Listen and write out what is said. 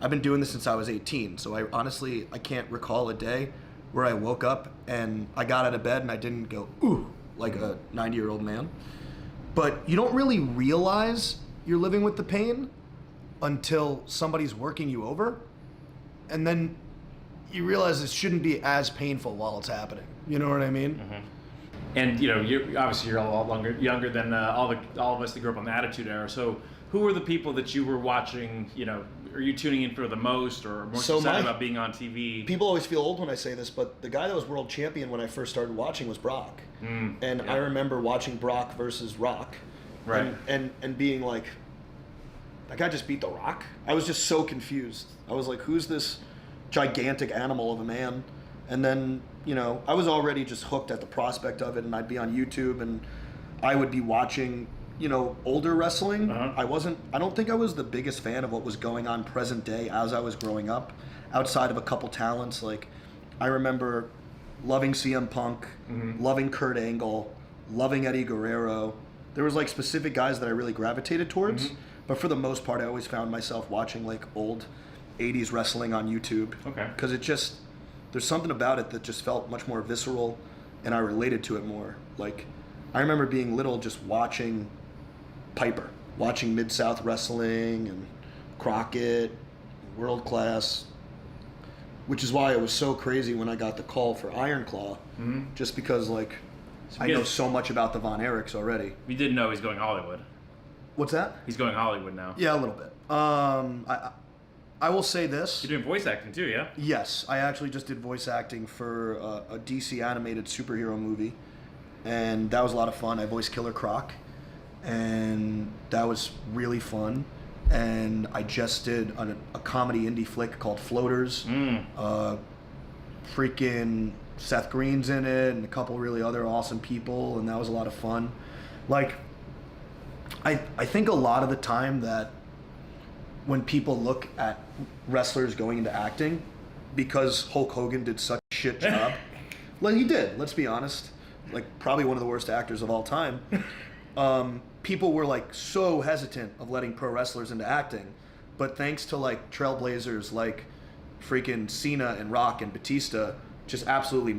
I've been doing this since I was 18, so I can't recall a day where I woke up and I got out of bed and I didn't go, ooh, like a 90-year-old man. But you don't really realize you're living with the pain until somebody's working you over, and then you realize it shouldn't be as painful while it's happening. You know what I mean? Mm-hmm. And you're a lot younger than all of us that grew up on the Attitude Era. So who were the people that you were watching? Are you tuning in for the most, or more excited about being on TV? People always feel old when I say this, but the guy that was world champion when I first started watching was Brock. I remember watching Brock versus Rock, right? And being like, that guy just beat The Rock. I was just so confused. I was like, who's this gigantic animal of a man? And then, I was already just hooked at the prospect of it, and I'd be on YouTube and I would be watching, older wrestling. Uh-huh. I don't think I was the biggest fan of what was going on present day as I was growing up, outside of a couple talents. Like, I remember loving CM Punk, loving Kurt Angle, loving Eddie Guerrero. There was like specific guys that I really gravitated towards, but for the most part, I always found myself watching like old 80s wrestling on YouTube. Okay. Because there's something about it that just felt much more visceral, and I related to it more. Like, I remember being little just watching Piper, watching Mid-South Wrestling and Crockett, World Class, which is why it was so crazy when I got the call for Iron Claw, just because, like, I know so much about the Von Erichs already. We didn't know he's going Hollywood. What's that? He's going Hollywood now. Yeah, a little bit. I will say this. You're doing voice acting too, yeah? Yes, I actually just did voice acting for a DC animated superhero movie, and that was a lot of fun. I voiced Killer Croc, and that was really fun. And I just did a comedy indie flick called Floaters. Freaking Seth Green's in it, and a couple really other awesome people, and that was a lot of fun. Like, I think a lot of the time that when people look at wrestlers going into acting, because Hulk Hogan did such a shit job, well, he did, let's be honest, like probably one of the worst actors of all time, people were like so hesitant of letting pro wrestlers into acting. But thanks to like trailblazers like freaking Cena and Rock and Batista just absolutely